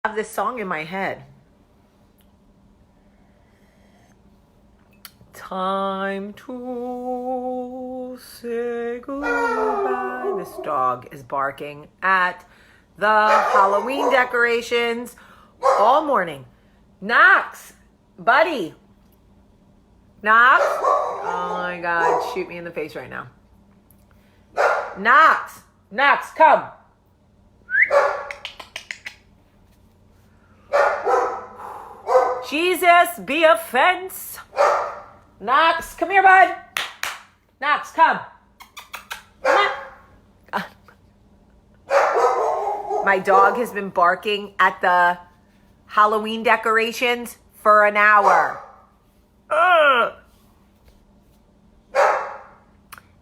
Have this song in my head. Time to say goodbye. This dog is barking at the Halloween decorations all morning. Knox, buddy. Knox. Oh my God, shoot me in the face right now. Knox, Knox, come. Jesus be a fence. Knox, come here, bud. Knox, come. Come on. My dog has been barking at the Halloween decorations for an hour.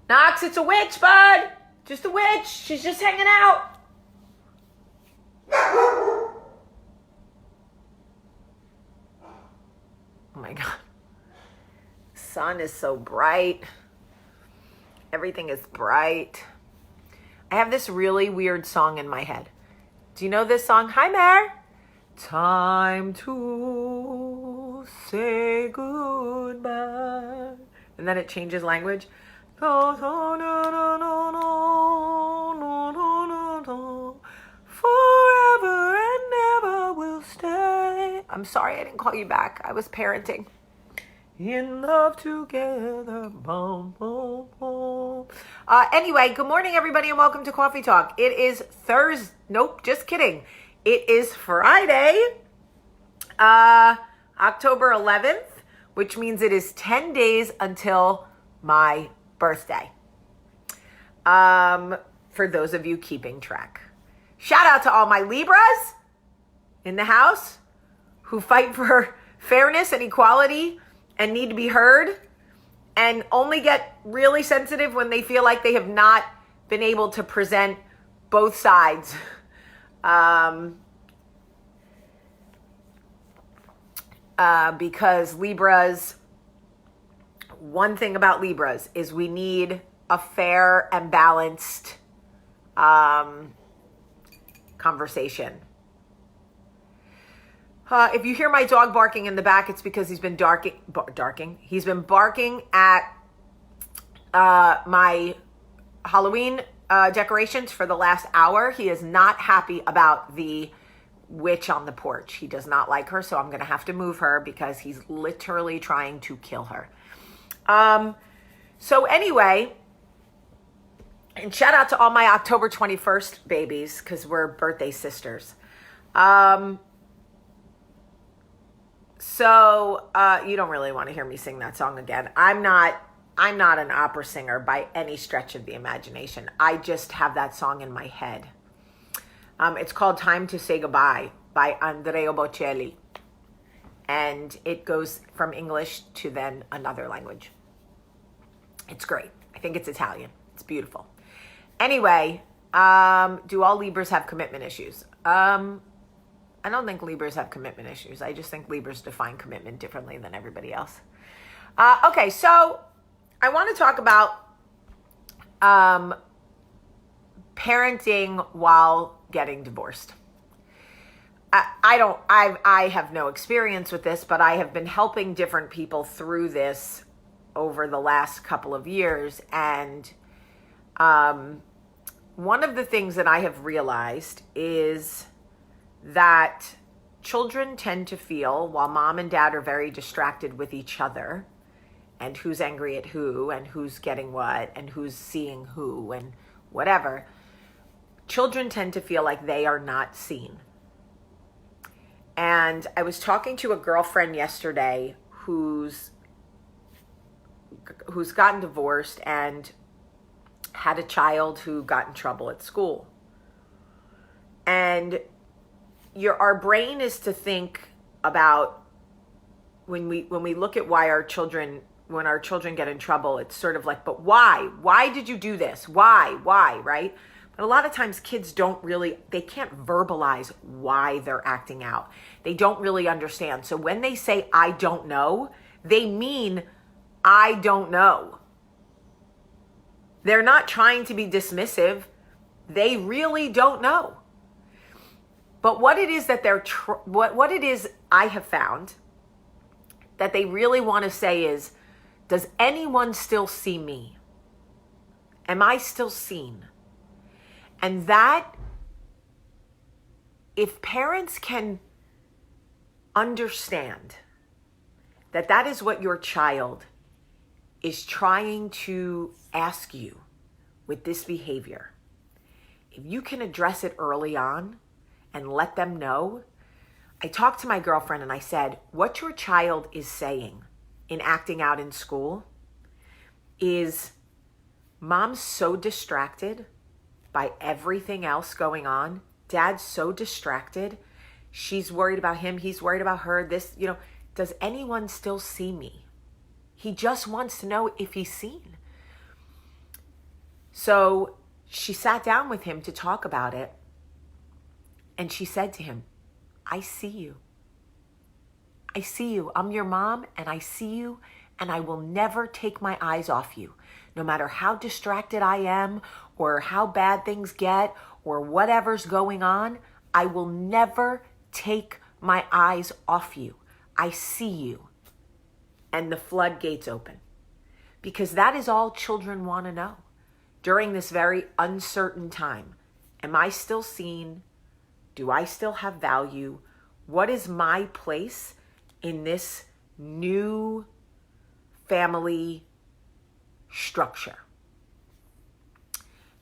Knox, it's a witch, bud. Just a witch. She's just hanging out. Oh my God. Sun is so bright. Everything is bright. I have this really weird song in my head. Do you know this song? Hi, Mare. Time to say goodbye. And then it changes language. Forever and never will stay. I'm sorry I didn't call you back. I was parenting. In love together. Boom, boom, boom. Anyway, good morning, everybody, and welcome to Coffee Talk. It is Thursday. Nope, just kidding. It is Friday, October 11th, which means it is 10 days until my birthday. For those of you keeping track. Shout out to all my Libras in the house who fight for fairness and equality and need to be heard and only get really sensitive when they feel like they have not been able to present both sides. Because Libras, one thing about Libras is we need a fair and balanced conversation. If you hear my dog barking in the back, it's because he's been He's been barking at my Halloween decorations for the last hour. He is not happy about the witch on the porch. He does not like her, so I'm going to have to move her because he's literally trying to kill her. So anyway, and shout out to all my October 21st babies because we're birthday sisters. So you don't really want to hear me sing that song again. I'm not an opera singer by any stretch of the imagination. I just have that song in my head. It's called Time to Say Goodbye by Andrea Bocelli. And it goes from English to then another language. It's great. I think it's Italian. It's beautiful. Anyway, do all Libras have commitment issues? I don't think Libras have commitment issues. I just think Libras define commitment differently than everybody else. Okay, so I want to talk about parenting while getting divorced. I have no experience with this, but I have been helping different people through this over the last couple of years. And one of the things that I have realized is that children tend to feel, while mom and dad are very distracted with each other and who's angry at who and who's getting what and who's seeing who and whatever, children tend to feel like they are not seen. And I was talking to a girlfriend yesterday who's gotten divorced and had a child who got in trouble at school. And our brain is to think about when we look at when our children get in trouble, it's sort of like, but why? Why did you do this? Why, right? But a lot of times kids they can't verbalize why they're acting out. They don't really understand. So when they say, I don't know, they mean, I don't know. They're not trying to be dismissive. They really don't know. But what it is that what it is I have found that they really want to say is, does anyone still see me? Am I still seen? And that, if parents can understand that that is what your child is trying to ask you with this behavior, if you can address it early on and let them know. I talked to my girlfriend and I said, what your child is saying in acting out in school is, mom's so distracted by everything else going on. Dad's so distracted. She's worried about him. He's worried about her. This, does anyone still see me? He just wants to know if he's seen. So she sat down with him to talk about it. And she said to him, I see you. I see you. I'm your mom and I see you, and I will never take my eyes off you. No matter how distracted I am or how bad things get or whatever's going on, I will never take my eyes off you. I see you. And the floodgates open. Because that is all children want to know during this very uncertain time. Am I still seen? Do I still have value? What is my place in this new family structure?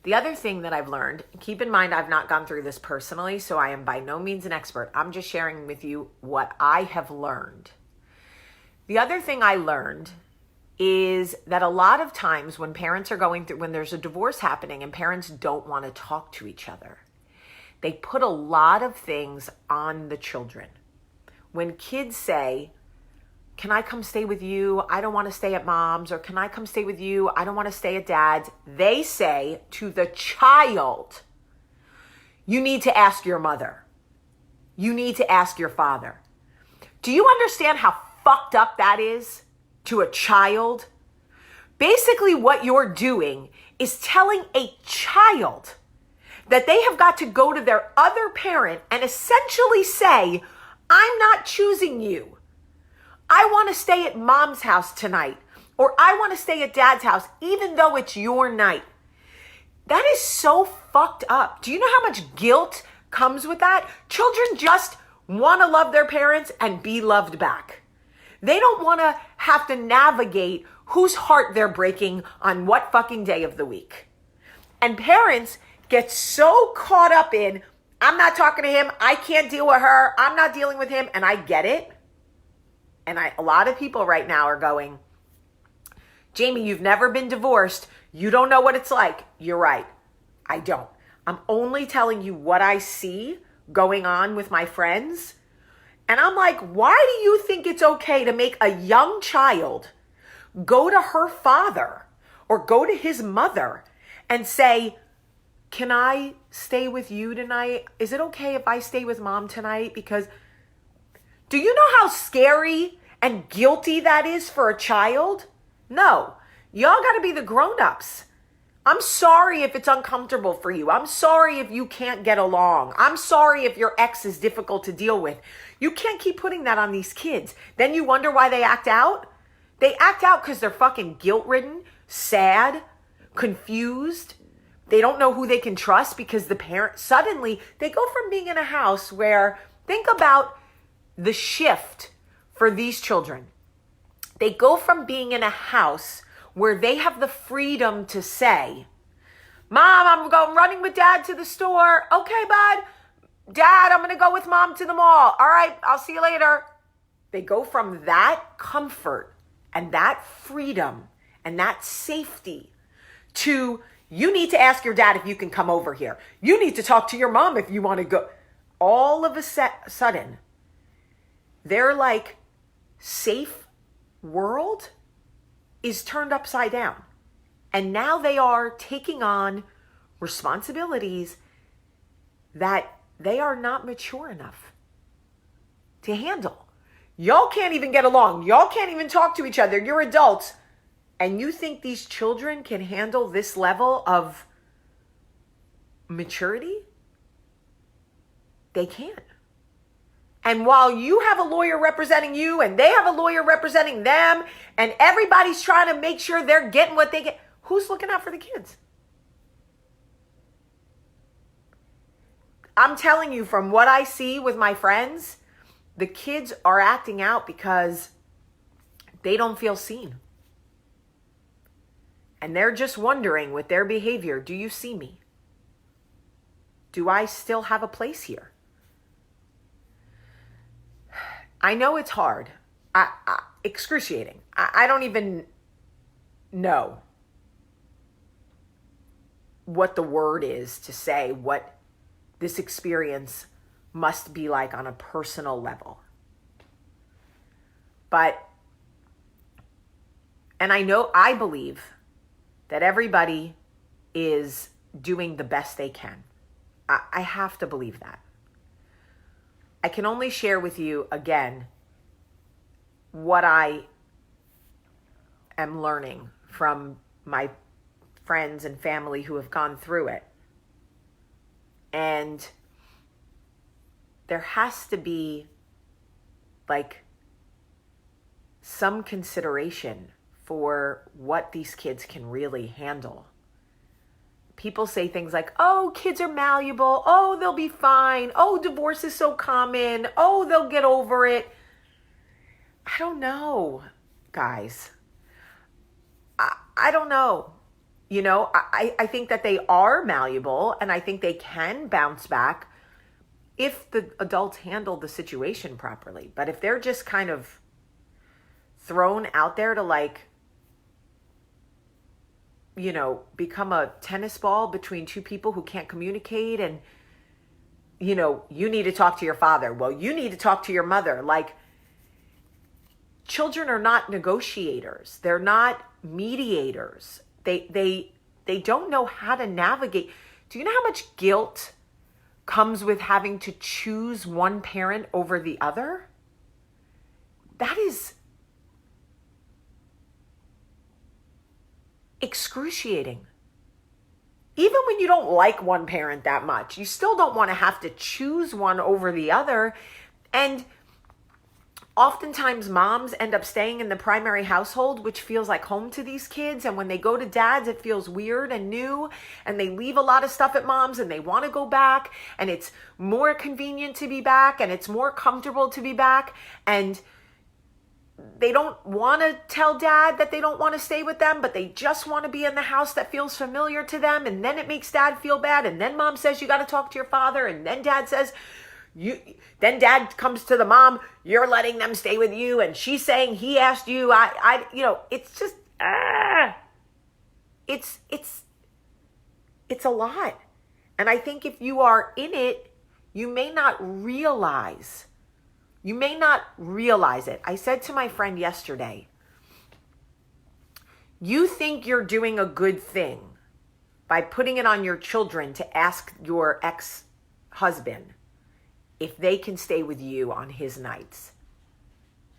The other thing that I've learned, keep in mind I've not gone through this personally, so I am by no means an expert. I'm just sharing with you what I have learned. The other thing I learned is that a lot of times when parents are going through, when there's a divorce happening and parents don't want to talk to each other, they put a lot of things on the children. When kids say, can I come stay with you? I don't want to stay at mom's. Or can I come stay with you? I don't want to stay at dad's. They say to the child, you need to ask your mother. You need to ask your father. Do you understand how fucked up that is to a child? Basically, what you're doing is telling a child that they have got to go to their other parent and essentially say, I'm not choosing you. I want to stay at mom's house tonight, or I want to stay at dad's house, even though it's your night. That is so fucked up. Do you know how much guilt comes with that? Children just want to love their parents and be loved back. They don't want to have to navigate whose heart they're breaking on what fucking day of the week. And parents get so caught up in, I'm not talking to him, I can't deal with her, I'm not dealing with him, and I get it. And a lot of people right now are going, Jamie, you've never been divorced. You don't know what it's like. You're right. I don't. I'm only telling you what I see going on with my friends. And I'm like, why do you think it's okay to make a young child go to her father or go to his mother and say, can I stay with you tonight? Is it okay if I stay with mom tonight? Because do you know how scary and guilty that is for a child? No, y'all got to be the grown-ups. I'm sorry if it's uncomfortable for you. I'm sorry if you can't get along. I'm sorry if your ex is difficult to deal with. You can't keep putting that on these kids. Then you wonder why they act out. They act out because they're fucking guilt-ridden, sad, confused. They don't know who they can trust because the parent, suddenly they go from being in a house where, think about the shift for these children. They go from being in a house where they have the freedom to say, Mom, I'm going running with Dad to the store. Okay, bud. Dad, I'm going to go with Mom to the mall. All right, I'll see you later. They go from that comfort and that freedom and that safety to, you need to ask your dad if you can come over here. You need to talk to your mom if you want to go. All of a sudden, their like safe world is turned upside down. And now they are taking on responsibilities that they are not mature enough to handle. Y'all can't even get along. Y'all can't even talk to each other. You're adults. And you think these children can handle this level of maturity? they can't. And while you have a lawyer representing you and they have a lawyer representing them and everybody's trying to make sure they're getting what they get, who's looking out for the kids? I'm telling you, from what I see with my friends, the kids are acting out because they don't feel seen. And they're just wondering with their behavior, do you see me? Do I still have a place here? I know it's hard. Excruciating. I don't even know what the word is to say what this experience must be like on a personal level. And I believe that everybody is doing the best they can. I have to believe that. I can only share with you again what I am learning from my friends and family who have gone through it. And there has to be like some consideration for what these kids can really handle. People say things like, oh, kids are malleable. Oh, they'll be fine. Oh, divorce is so common. Oh, they'll get over it. I don't know, guys. I don't know. You know, I think that they are malleable and I think they can bounce back if the adults handle the situation properly. But if they're just kind of thrown out there to like, you know, become a tennis ball between two people who can't communicate and, you know, you need to talk to your father. Well, you need to talk to your mother. Like, children are not negotiators. They're not mediators. They don't know how to navigate. Do you know how much guilt comes with having to choose one parent over the other? That is excruciating. Even when you don't like one parent that much, you still don't want to have to choose one over the other. And oftentimes moms end up staying in the primary household, which feels like home to these kids. And when they go to dads, it feels weird and new. And they leave a lot of stuff at mom's and they want to go back. And it's more convenient to be back. And it's more comfortable to be back. And they don't want to tell dad that they don't want to stay with them, but they just want to be in the house that feels familiar to them. And then it makes dad feel bad. And then mom says, you got to talk to your father. And then dad says, then dad comes to the mom, you're letting them stay with you. And she's saying he asked you, you know, it's just, it's a lot. And I think if you are in it, you may not realize it. I said to my friend yesterday, you think you're doing a good thing by putting it on your children to ask your ex-husband if they can stay with you on his nights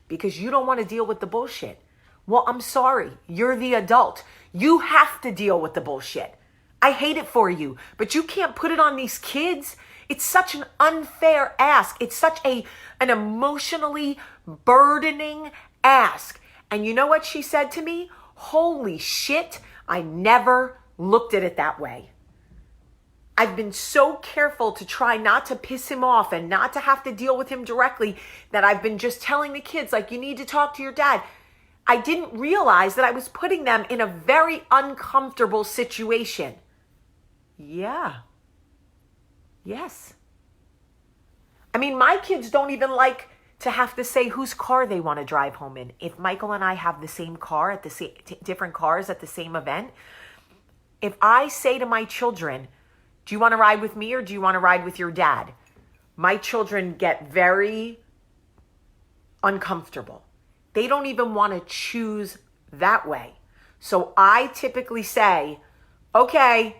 because you don't want to deal with the bullshit. Well, I'm sorry. You're the adult. You have to deal with the bullshit. I hate it for you, but you can't put it on these kids. It's such an unfair ask. It's such an emotionally burdening ask. And you know what she said to me? Holy shit, I never looked at it that way. I've been so careful to try not to piss him off and not to have to deal with him directly that I've been just telling the kids, like, you need to talk to your dad. I didn't realize that I was putting them in a very uncomfortable situation. Yeah. Yes. I mean, my kids don't even like to have to say whose car they want to drive home in. If Michael and I have the same car at the same different cars at the same event, if I say to my children, do you want to ride with me or do you want to ride with your dad? My children get very uncomfortable. They don't even want to choose that way. So I typically say, okay,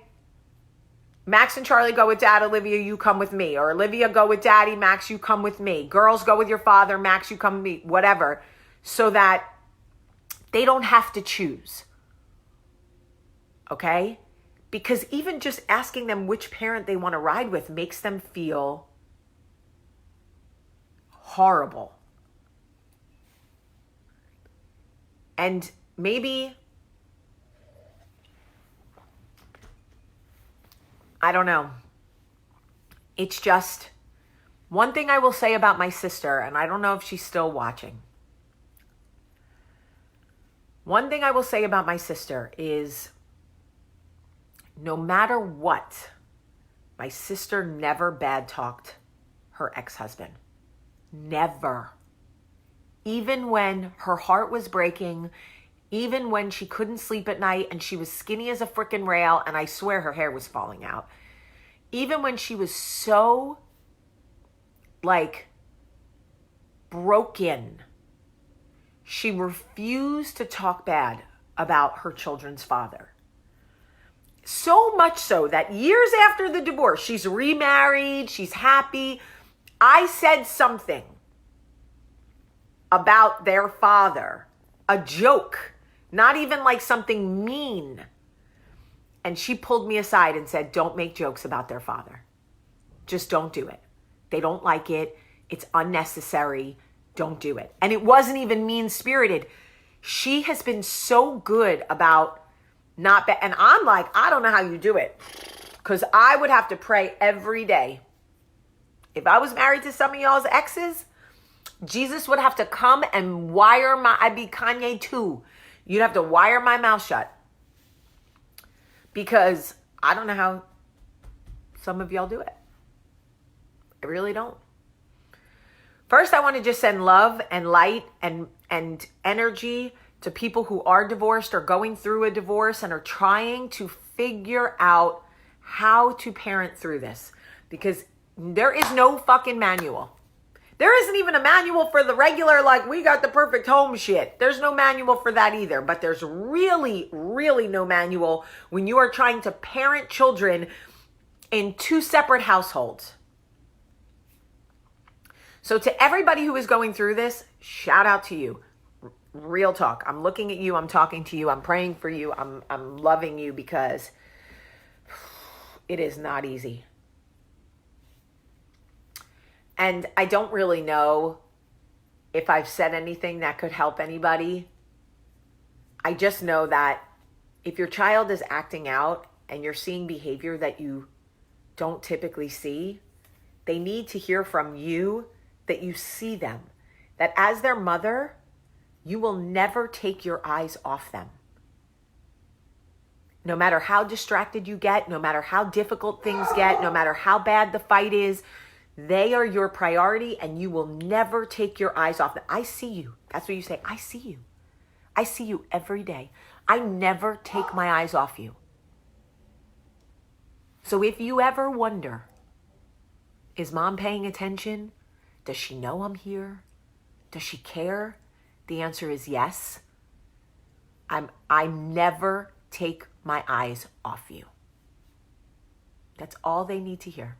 Max and Charlie go with dad, Olivia, you come with me. Or Olivia, go with daddy, Max, you come with me. Girls, go with your father, Max, you come with me. Whatever. So that they don't have to choose. Okay? Because even just asking them which parent they want to ride with makes them feel horrible. And maybe, I don't know. It's just one thing I will say about my sister, and I don't know if she's still watching. One thing I will say about my sister is no matter what, my sister never bad talked her ex-husband. Never. Even when her heart was breaking, even when she couldn't sleep at night and she was skinny as a frickin' rail and I swear her hair was falling out. Even when she was so broken, she refused to talk bad about her children's father. So much so that years after the divorce, she's remarried, she's happy. I said something about their father, a joke, not even like something mean. And she pulled me aside and said, don't make jokes about their father. Just don't do it. They don't like it. It's unnecessary. Don't do it. And it wasn't even mean-spirited. She has been so good about and I'm like, I don't know how you do it. Because I would have to pray every day. If I was married to some of y'all's exes, Jesus would have to come and I'd be Kanye too. You'd have to wire my mouth shut. Because I don't know how some of y'all do it. I really don't. First, I want to just send love and light and energy to people who are divorced or going through a divorce and are trying to figure out how to parent through this. Because there is no fucking manual. There isn't even a manual for the regular, we got the perfect home shit. There's no manual for that either. But there's really, really no manual when you are trying to parent children in two separate households. So to everybody who is going through this, shout out to you. Real talk. I'm looking at you. I'm talking to you. I'm praying for you. I'm loving you because it is not easy. And I don't really know if I've said anything that could help anybody. I just know that if your child is acting out and you're seeing behavior that you don't typically see, they need to hear from you that you see them, that as their mother, you will never take your eyes off them. No matter how distracted you get, no matter how difficult things get, no matter how bad the fight is, they are your priority and you will never take your eyes off them. I see you. That's what you say. I see you. I see you every day. I never take my eyes off you. So if you ever wonder, is mom paying attention? Does she know I'm here? Does she care? The answer is yes. I never take my eyes off you. That's all they need to hear.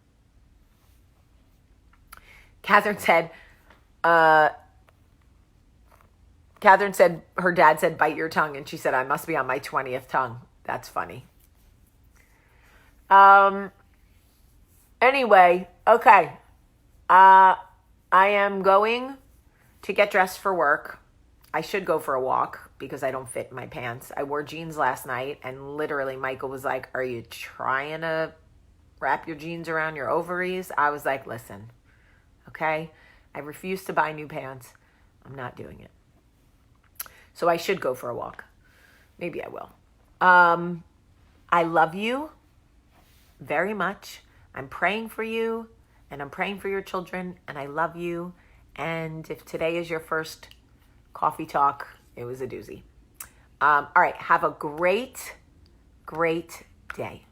Catherine said her dad said, bite your tongue. And she said, I must be on my 20th tongue. That's funny. Anyway, okay. I am going to get dressed for work. I should go for a walk because I don't fit in my pants. I wore jeans last night and literally Michael was like, are you trying to wrap your jeans around your ovaries? I was like, listen, okay? I refuse to buy new pants. I'm not doing it. So I should go for a walk. Maybe I will. I love you very much. I'm praying for you. And I'm praying for your children, and I love you. And if today is your first coffee talk, it was a doozy. All right, have a great, great day.